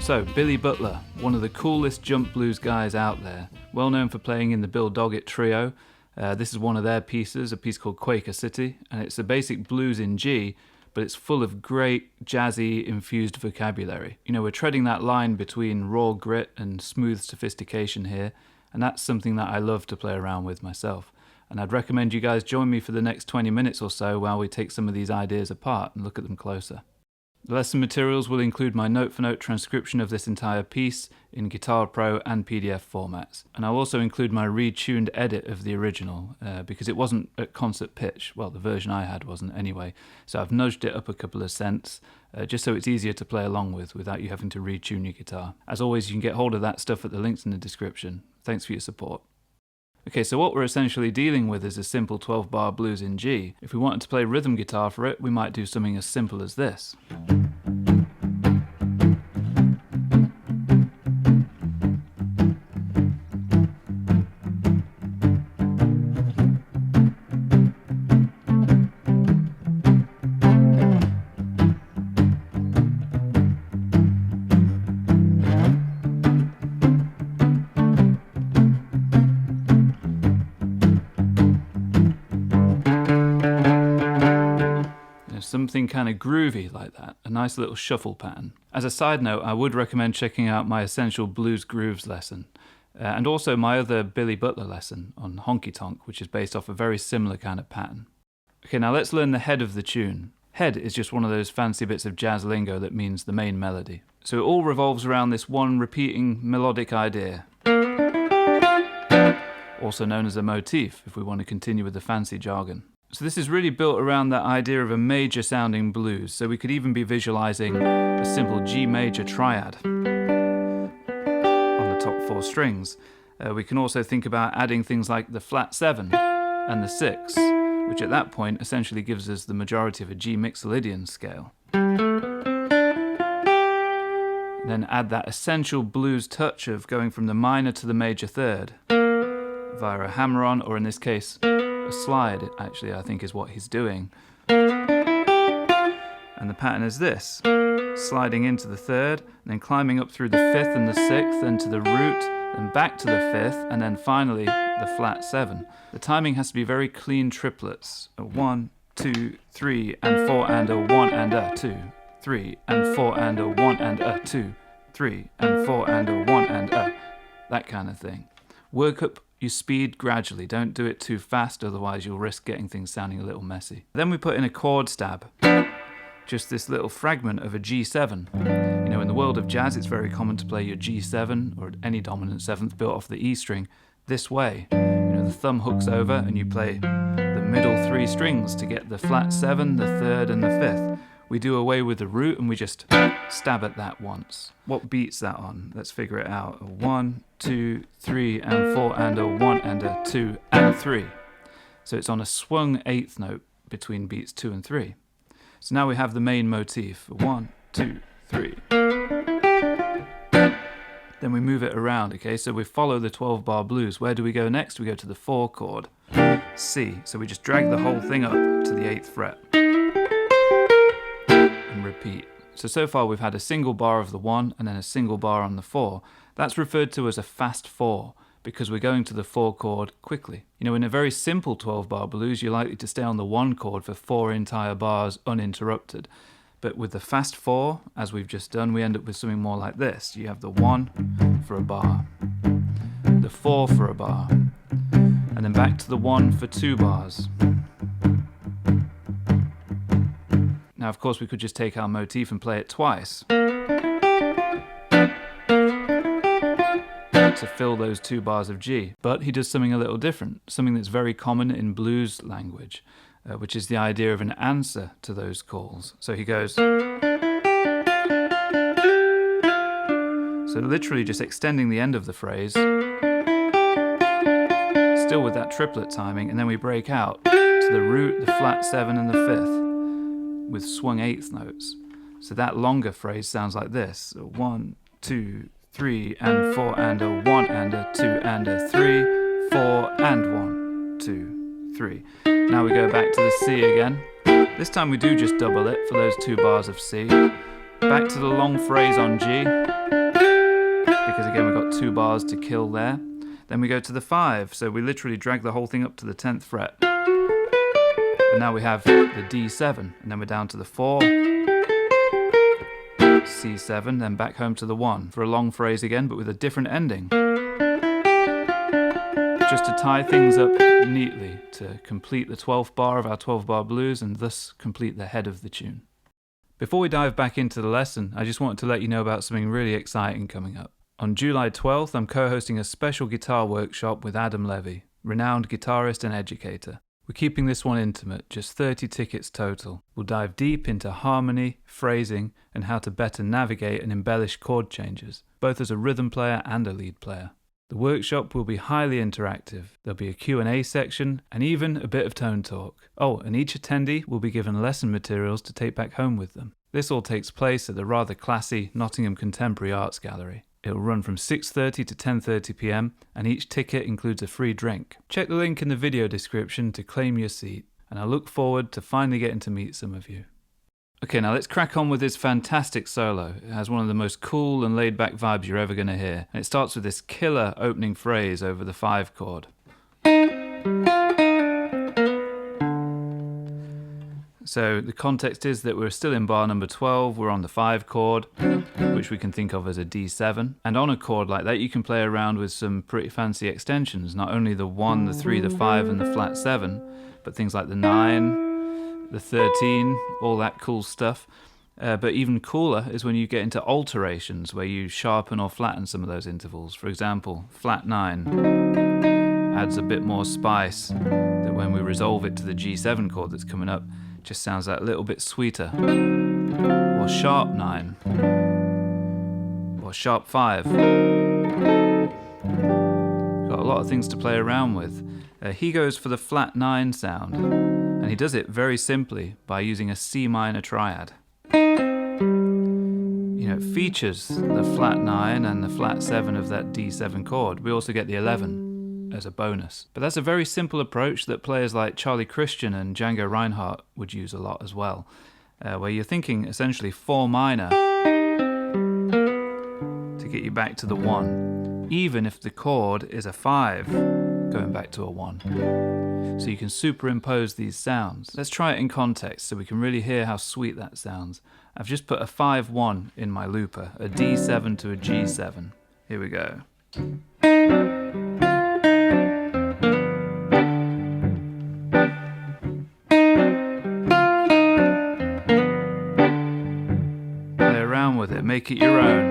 So, Billy Butler, one of the coolest jump blues guys out there, well known for playing in the Bill Doggett trio. This is one of their pieces, a piece called Quaker City, and it's a basic blues in G, but it's full of great jazzy infused vocabulary. You know, we're treading that line between raw grit and smooth sophistication here, and that's something that I love to play around with myself. And I'd recommend you guys join me for the next 20 minutes or so while we take some of these ideas apart and look at them closer. The lesson materials will include my note-for-note transcription of this entire piece in Guitar Pro and PDF formats. And I'll also include my retuned edit of the original, because it wasn't at concert pitch. Well, the version I had wasn't anyway. So I've nudged it up a couple of cents, just so it's easier to play along with without you having to retune your guitar. As always, you can get hold of that stuff at the links in the description. Thanks for your support. Okay, so what we're essentially dealing with is a simple 12-bar blues in G. If we wanted to play rhythm guitar for it, we might do something as simple as this. Something kind of groovy like that, a nice little shuffle pattern. As a side note, I would recommend checking out my Essential Blues Grooves lesson, and also my other Billy Butler lesson on Honky Tonk, which is based off a very similar kind of pattern. Okay, now let's learn the head of the tune. Head is just one of those fancy bits of jazz lingo that means the main melody. So it all revolves around this one repeating melodic idea, also known as a motif, if we want to continue with the fancy jargon. So this is really built around that idea of a major sounding blues, so we could even be visualizing a simple G major triad on the top 4 strings. We can also think about adding things like the flat 7 and the 6, which at that point essentially gives us the majority of a G Mixolydian scale. And then add that essential blues touch of going from the minor to the major third via a hammer-on, or in this case, a slide, actually, I think is what he's doing. And the pattern is this: sliding into the third, and then climbing up through the 5th and the 6th, then to the root, then back to the 5th, and then finally the flat 7. The timing has to be very clean triplets. A 1, 2, 3, and 4, and a 1, and a 2, 3, and 4, and a 1, and a 2, 3, and 4, and a 1, and a... that kind of thing. Work up your speed gradually, don't do it too fast, otherwise you'll risk getting things sounding a little messy. Then we put in a chord stab, just this little fragment of a G7. You know, in the world of jazz it's very common to play your G7 or any dominant 7th built off the E string this way. You know, the thumb hooks over and you play the middle 3 strings to get the flat 7, the 3rd and the 5th. We do away with the root and we just stab at that once. What beats that on? Let's figure it out. A 1, 2, 3, and 4, and a 1, and a 2, and 3. So it's on a swung 8th note between beats 2 and 3. So now we have the main motif. 1, 2, 3. Then we move it around, okay? So we follow the 12-bar blues. Where do we go next? We go to the 4 chord, C. So we just drag the whole thing up to the 8th fret. And repeat. So far we've had a single bar of the 1 and then a single bar on the 4. That's referred to as a fast 4 because we're going to the 4 chord quickly. You know, in a very simple 12-bar blues, you're likely to stay on the 1 chord for 4 entire bars uninterrupted. But with the fast 4, as we've just done, we end up with something more like this. You have the 1 for a bar, the 4 for a bar, and then back to the 1 for 2 bars. Now, of course, we could just take our motif and play it twice to fill those 2 bars of G. But he does something a little different, something that's very common in blues language, which is the idea of an answer to those calls. So he goes... So literally just extending the end of the phrase, still with that triplet timing, and then we break out to the root, the flat 7 and the 5th with swung 8th notes. So that longer phrase sounds like this: 1, 2, 3 and 4 and a 1 and a 2 and a 3, 4 and 1, 2, 3. Now we go back to the C again. This time we do just double it for those 2 bars of C. Back to the long phrase on G, because again we've got 2 bars to kill there. Then we go to the 5, so we literally drag the whole thing up to the 10th fret. And now we have the D7, and then we're down to the 4, C7, then back home to the 1 for a long phrase again, but with a different ending. Just to tie things up neatly, to complete the 12th bar of our 12-bar blues and thus complete the head of the tune. Before we dive back into the lesson, I just wanted to let you know about something really exciting coming up. On July 12th, I'm co-hosting a special guitar workshop with Adam Levy, renowned guitarist and educator. We're keeping this one intimate, just 30 tickets total. We'll dive deep into harmony, phrasing, and how to better navigate and embellish chord changes, both as a rhythm player and a lead player. The workshop will be highly interactive. There'll be a Q&A section and even a bit of tone talk. Oh, and each attendee will be given lesson materials to take back home with them. This all takes place at the rather classy Nottingham Contemporary Arts Gallery. It'll run from 6:30 to 10:30 p.m. and each ticket includes a free drink. Check the link in the video description to claim your seat, and I look forward to finally getting to meet some of you. Okay, now let's crack on with this fantastic solo. It has one of the most cool and laid-back vibes you're ever going to hear, and it starts with this killer opening phrase over the 5 chord. So the context is that we're still in bar number 12, we're on the 5 chord, which we can think of as a D7. And on a chord like that, you can play around with some pretty fancy extensions, not only the 1, the 3, the 5 and the flat 7, but things like the 9, the 13, all that cool stuff. But even cooler is when you get into alterations, where you sharpen or flatten some of those intervals. For example, flat 9 adds a bit more spice, that when we resolve it to the G7 chord that's coming up, just sounds that little bit sweeter. Or sharp 9. Or sharp 5. Got a lot of things to play around with. He goes for the flat 9 sound, and he does it very simply by using a C minor triad. You know, it features the flat 9 and the flat 7 of that D7 chord. We also get the 11 as a bonus. But that's a very simple approach that players like Charlie Christian and Django Reinhardt would use a lot as well, where you're thinking essentially 4 minor to get you back to the 1, even if the chord is a 5, going back to a 1. So you can superimpose these sounds. Let's try it in context so we can really hear how sweet that sounds. I've just put a 5-1 in my looper, a D7 to a G7. Here we go. With it, make it your own.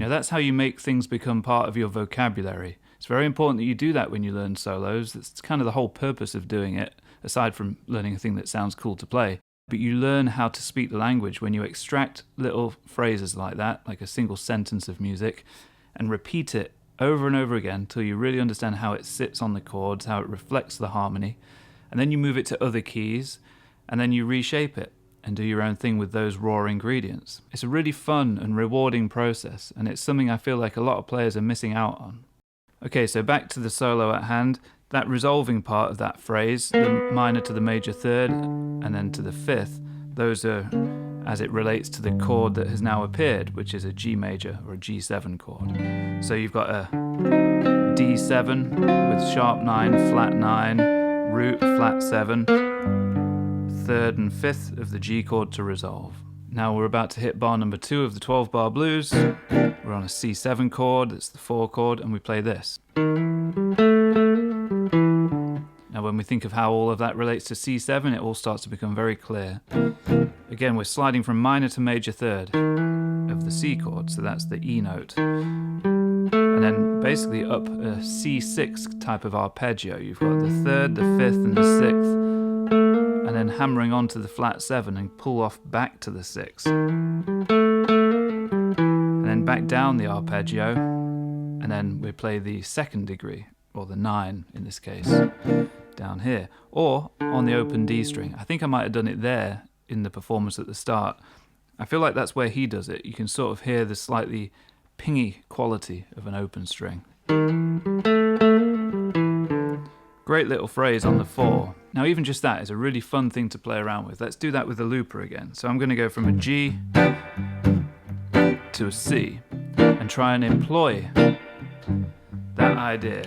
That's how you make things become part of your vocabulary. It's very important that you do that when you learn solos. That's kind of the whole purpose of doing it, aside from learning a thing that sounds cool to play. But you learn how to speak the language when you extract little phrases like that, like a single sentence of music, and repeat it over and over again until you really understand how it sits on the chords, how it reflects the harmony, and then you move it to other keys, and then you reshape it and do your own thing with those raw ingredients. It's a really fun and rewarding process, and it's something I feel like a lot of players are missing out on. Okay, so back to the solo at hand. That resolving part of that phrase, the minor to the major third and then to the fifth, those are as it relates to the chord that has now appeared, which is a G major or a G7 chord. So you've got a D7 with sharp 9, flat 9, root, flat 7, third and fifth of the G chord to resolve. Now we're about to hit bar number 2 of the 12-bar blues. We're on a C7 chord, it's the 4 chord, and we play this. Now when we think of how all of that relates to C7, it all starts to become very clear. Again, we're sliding from minor to major third of the C chord, so that's the E note. And then basically up a C6 type of arpeggio. You've got the third, the fifth, and the sixth, and then hammering onto the flat 7 and pull off back to the 6. And then back down the arpeggio, and then we play the second degree, or the 9 in this case, down here, or on the open D string. I think I might have done it there in the performance at the start. I feel like that's where he does it. You can sort of hear the slightly pingy quality of an open string. Great little phrase on the 4. Now even just that is a really fun thing to play around with. Let's do that with the looper again. So I'm going to go from a G to a C and try and employ that idea.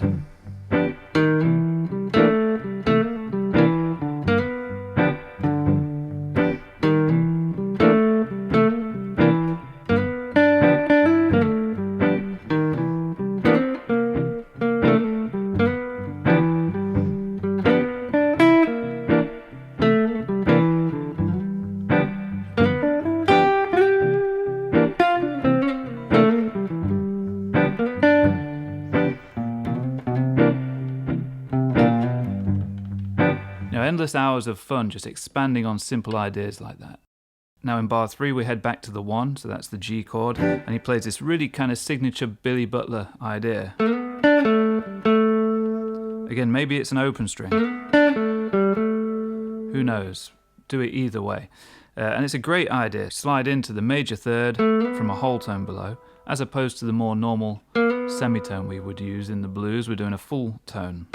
Endless hours of fun just expanding on simple ideas like that. Now in bar 3 we head back to the 1, so that's the G chord, and he plays this really kind of signature Billy Butler idea. Again, maybe it's an open string. Who knows? Do it either way. And it's a great idea. Slide into the major third from a whole tone below, as opposed to the more normal semitone we would use in the blues. We're doing a full tone.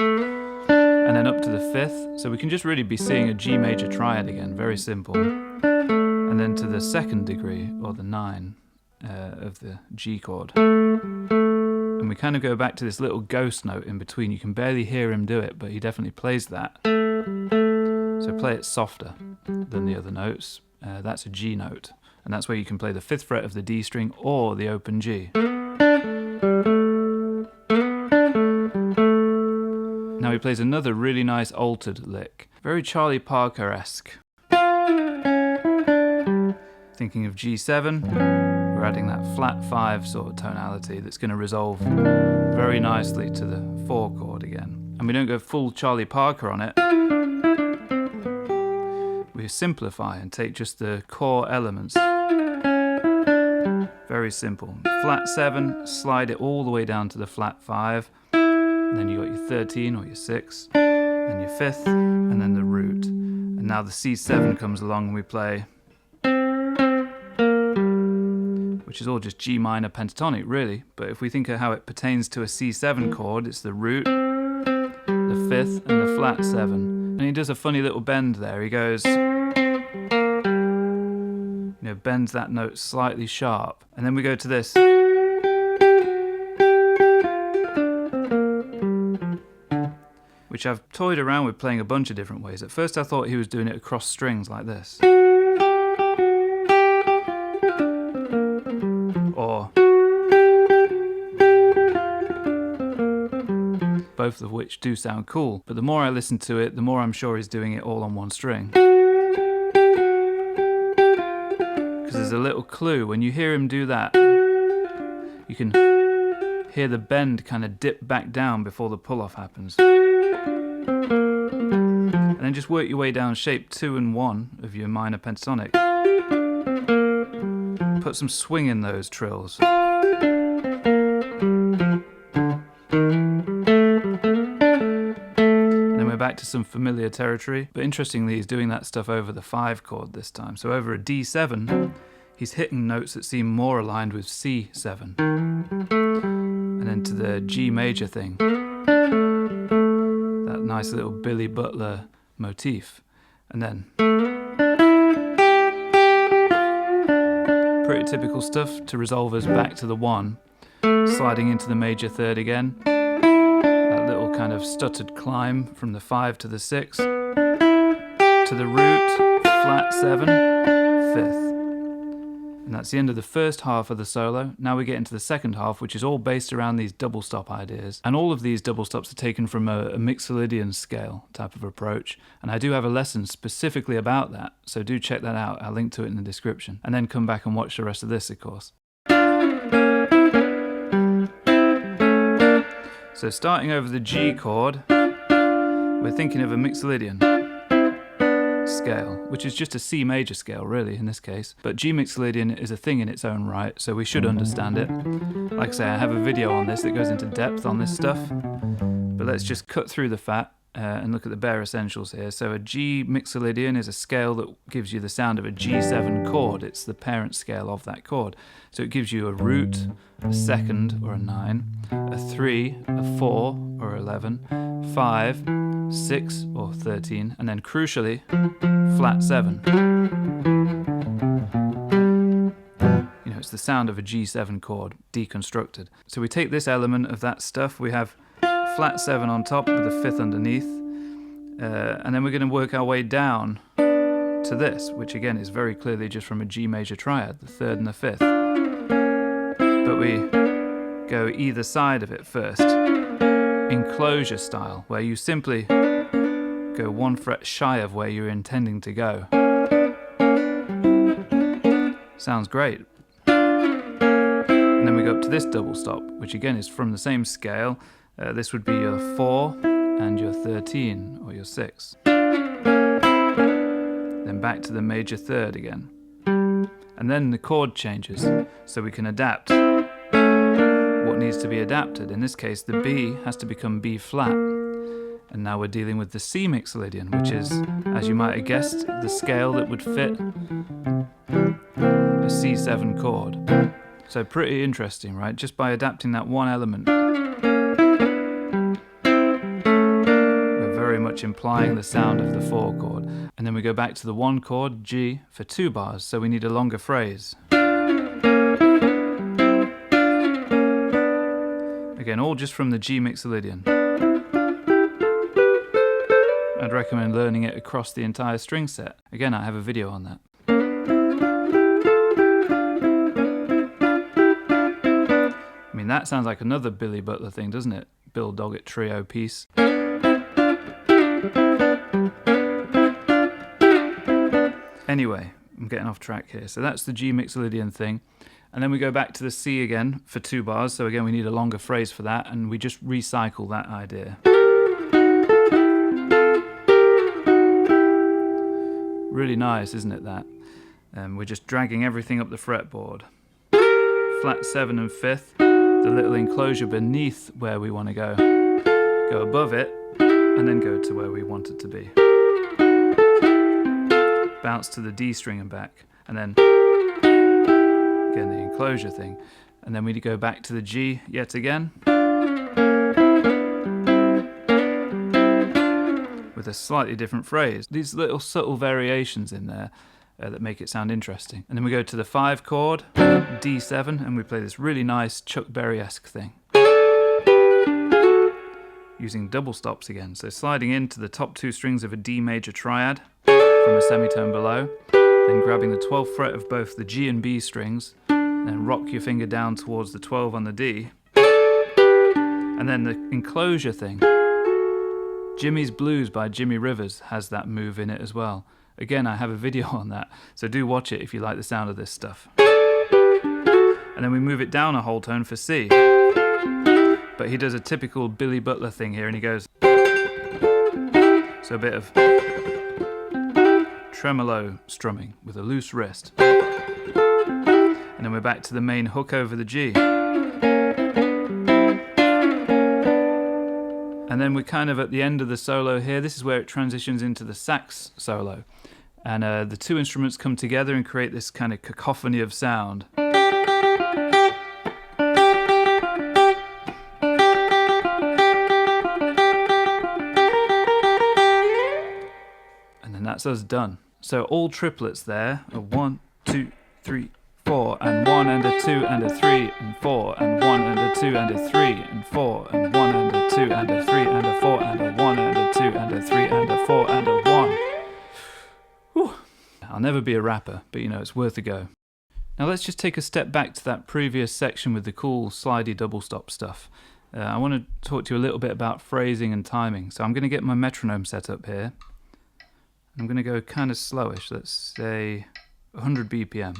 And then up to the 5th, so we can just really be seeing a G major triad again, very simple. And then to the 2nd degree, or the 9 of the G chord. And we kind of go back to this little ghost note in between. You can barely hear him do it, but he definitely plays that. So play it softer than the other notes. That's a G note, and that's where you can play the 5th fret of the D string or the open G. Now he plays another really nice altered lick, very Charlie Parker-esque. Thinking of G7, we're adding that flat 5 sort of tonality that's going to resolve very nicely to the 4 chord again. And we don't go full Charlie Parker on it. We simplify and take just the core elements. Very simple. Flat 7, slide it all the way down to the flat 5. Then you got your 13 or your 6, then your 5th, and then the root. And now the C7 comes along and we play, which is all just G minor pentatonic really, but if we think of how it pertains to a C7 chord, it's the root, the 5th, and the flat 7. And he does a funny little bend there. He goes, bends that note slightly sharp. And then we go to this. Which I've toyed around with playing a bunch of different ways. At first I thought he was doing it across strings like this. Or both of which do sound cool, but the more I listen to it, the more I'm sure he's doing it all on one string. Because there's a little clue, when you hear him do that, you can hear the bend kind of dip back down before the pull-off happens. And then then just work your way down shape 2 and 1 of your minor pentatonic. Put some swing in those trills. Back to some familiar territory, but interestingly he's doing that stuff over the 5 chord this time. So over a D7 he's hitting notes that seem more aligned with C7, and then to the G major thing, that nice little Billy Butler motif, and then pretty typical stuff to resolve us back to the 1, sliding into the major 3rd again. Kind of stuttered climb from the 5 to the 6 to the root, flat 7, 5th. And that's the end of the first half of the solo. Now we get into the second half, which is all based around these double stop ideas. And all of these double stops are taken from a Mixolydian scale type of approach. And I do have a lesson specifically about that, so do check that out. I'll link to it in the description. And then come back and watch the rest of this, of course. So starting over the G chord, we're thinking of a Mixolydian scale, which is just a C major scale really in this case. But G Mixolydian is a thing in its own right, so we should understand it. Like I say, I have a video on this that goes into depth on this stuff, but let's just cut through the fat and look at the bare essentials here. So a G Mixolydian is a scale that gives you the sound of a G7 chord. It's the parent scale of that chord. So it gives you a root, a 2nd or a 9, a 3, a 4 or 11, 5, 6 or 13, and then crucially, flat 7. You know, it's the sound of a G7 chord deconstructed. So we take this element of that stuff, we have flat 7 on top with a 5th underneath, and then we're going to work our way down to this, which again is very clearly just from a G major triad, the 3rd and the 5th. But we go either side of it first, enclosure style, where you simply go 1 fret shy of where you're intending to go. Sounds great. And then we go up to this double stop, which again is from the same scale. This would be your 4 and your 13 or your 6. Then back to the major 3rd again. And then the chord changes, so we can adapt what needs to be adapted. In this case, the B has to become B flat. And now we're dealing with the C Mixolydian, which is, as you might have guessed, the scale that would fit a C7 chord. So pretty interesting, right? Just by adapting that one element, we're very much implying the sound of the 4 chord. And then we go back to the 1 chord, G, for 2 bars, so we need a longer phrase. Again, all just from the G Mixolydian. I'd recommend learning it across the entire string set. Again, I have a video on that. I mean, that sounds like another Billy Butler thing, doesn't it? Bill Doggett trio piece. Anyway, I'm getting off track here. So that's the G Mixolydian thing. And then we go back to the C again for 2 bars. So again, we need a longer phrase for that, and we just recycle that idea. Really nice, isn't it, that? We're just dragging everything up the fretboard. Flat 7 and 5th, the little enclosure beneath where we want to go. Go above it, and then go to where we want it to be. Bounce to the D string and back, and then again the enclosure thing. And then we go back to the G yet again, with a slightly different phrase. These little subtle variations in there that make it sound interesting. And then we go to the 5 chord, D7, and we play this really nice Chuck Berry-esque thing. Using double stops again, so sliding into the top 2 strings of a D major triad from a semitone below, then grabbing the 12th fret of both the G and B strings, then rock your finger down towards the 12 on the D, and then the enclosure thing. Jimmy's Blues by Jimmy Rivers has that move in it as well. Again, I have a video on that, so do watch it if you like the sound of this stuff. And then we move it down a whole tone for C. But he does a typical Billy Butler thing here, and he goes... So a bit of... tremolo strumming with a loose wrist. And then we're back to the main hook over the G. And then we're kind of at the end of the solo here. This is where it transitions into the sax solo. And the two instruments come together and create this kind of cacophony of sound. And then that's us done. So all triplets there are 1, 2, 3, 4, and 1 and a 2 and a 3 and 4 and 1 and a 2 and a 3 and 4 and 1 and a 2 and a 3 and a 4 and a 1 and a 2 and a 3 and a 4 and a 1. Whew. I'll never be a rapper, but you know, it's worth a go. Now let's just take a step back to that previous section with the cool slidey double stop stuff. I want to talk to you a little bit about phrasing and timing. So I'm going to get my metronome set up here. I'm going to go kind of slowish, let's say 100 BPM.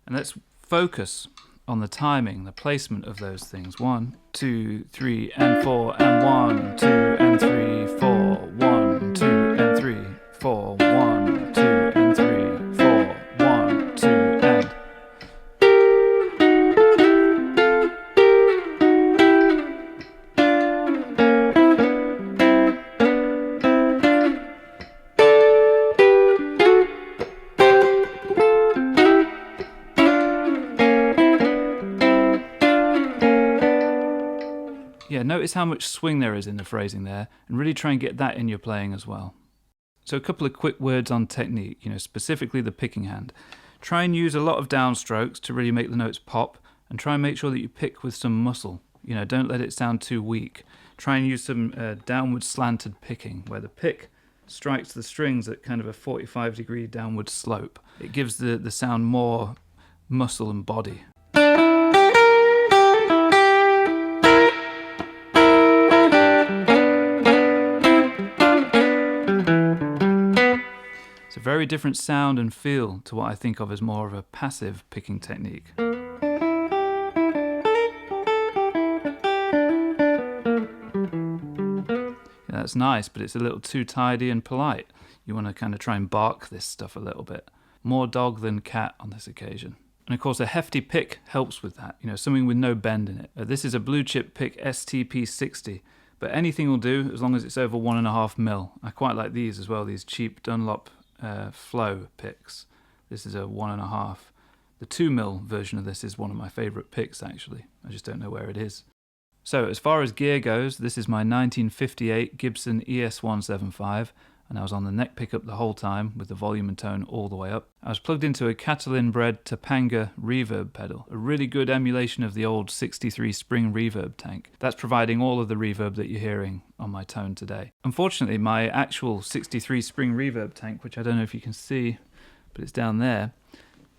And let's focus on the timing, the placement of those things. 1, 2, 3, and 4, and 1, 2, and 3, 4, 1, 2, and 3, 4, 1, 2, and 3, 4, 1, 2, and... Yeah, notice how much swing there is in the phrasing there, and really try and get that in your playing as well. So a couple of quick words on technique, specifically the picking hand. Try and use a lot of downstrokes to really make the notes pop, and try and make sure that you pick with some muscle. Don't let it sound too weak. Try and use some downward slanted picking, where the pick strikes the strings at kind of a 45-degree downward slope. It gives the sound more muscle and body. It's a very different sound and feel to what I think of as more of a passive picking technique. Yeah, that's nice, but it's a little too tidy and polite. You want to kind of try and bark this stuff a little bit. More dog than cat on this occasion. And of course a hefty pick helps with that, something with no bend in it. This is a blue chip pick STP60, but anything will do as long as it's over 1.5 mil. I quite like these as well, these cheap Dunlop flow picks. This is a 1.5. The 2 mil version of this is one of my favourite picks actually. I just don't know where it is. So as far as gear goes, this is my 1958 Gibson ES175, and I was on the neck pickup the whole time with the volume and tone all the way up. I was plugged into a Catalin bred Topanga reverb pedal, a really good emulation of the old 63 spring reverb tank. That's providing all of the reverb that you're hearing on my tone today. Unfortunately, my actual 63 spring reverb tank, which I don't know if you can see, but it's down there,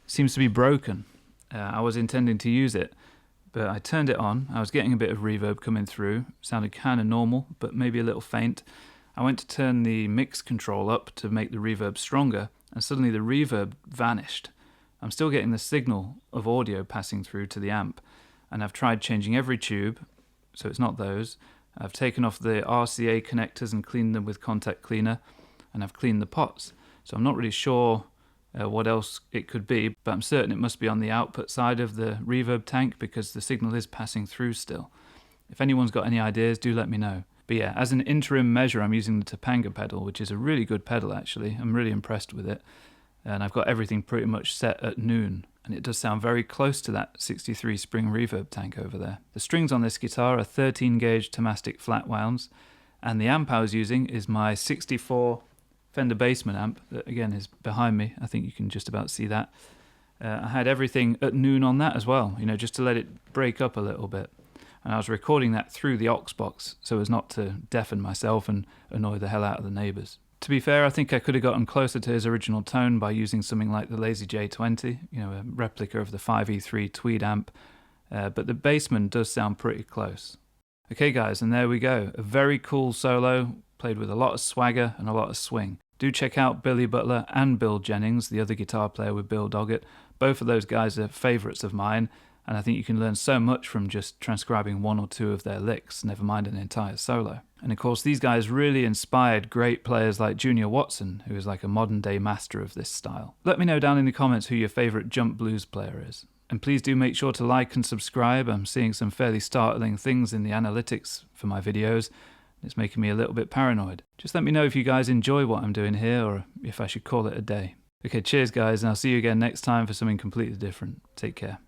seems to be broken. I was intending to use it, but I turned it on. I was getting a bit of reverb coming through. Sounded kind of normal, but maybe a little faint. I went to turn the mix control up to make the reverb stronger, and suddenly the reverb vanished. I'm still getting the signal of audio passing through to the amp, and I've tried changing every tube, so it's not those. I've taken off the RCA connectors and cleaned them with contact cleaner, and I've cleaned the pots. So I'm not really sure what else it could be, but I'm certain it must be on the output side of the reverb tank because the signal is passing through still. If anyone's got any ideas, do let me know. But yeah, as an interim measure, I'm using the Topanga pedal, which is a really good pedal actually. I'm really impressed with it. And I've got everything pretty much set at noon. And it does sound very close to that 63 spring reverb tank over there. The strings on this guitar are 13 gauge Tomastic flat wounds. And the amp I was using is my 64 Fender Bassman amp that again is behind me. I think you can just about see that. I had everything at noon on that as well, just to let it break up a little bit. And I was recording that through the aux box so as not to deafen myself and annoy the hell out of the neighbours. To be fair, I think I could have gotten closer to his original tone by using something like the Lazy J20, a replica of the 5E3 Tweed amp, but the Bassman does sound pretty close. Okay guys, and there we go. A very cool solo, played with a lot of swagger and a lot of swing. Do check out Billy Butler and Bill Jennings, the other guitar player with Bill Doggett. Both of those guys are favourites of mine. and I think you can learn so much from just transcribing one or two of their licks, never mind an entire solo. And of course these guys really inspired great players like Junior Watson, who is like a modern day master of this style. Let me know down in the comments who your favourite jump blues player is. And please do make sure to like and subscribe. I'm seeing some fairly startling things in the analytics for my videos. It's making me a little bit paranoid. Just let me know if you guys enjoy what I'm doing here, or if I should call it a day. Okay, cheers guys, and I'll see you again next time for something completely different. Take care.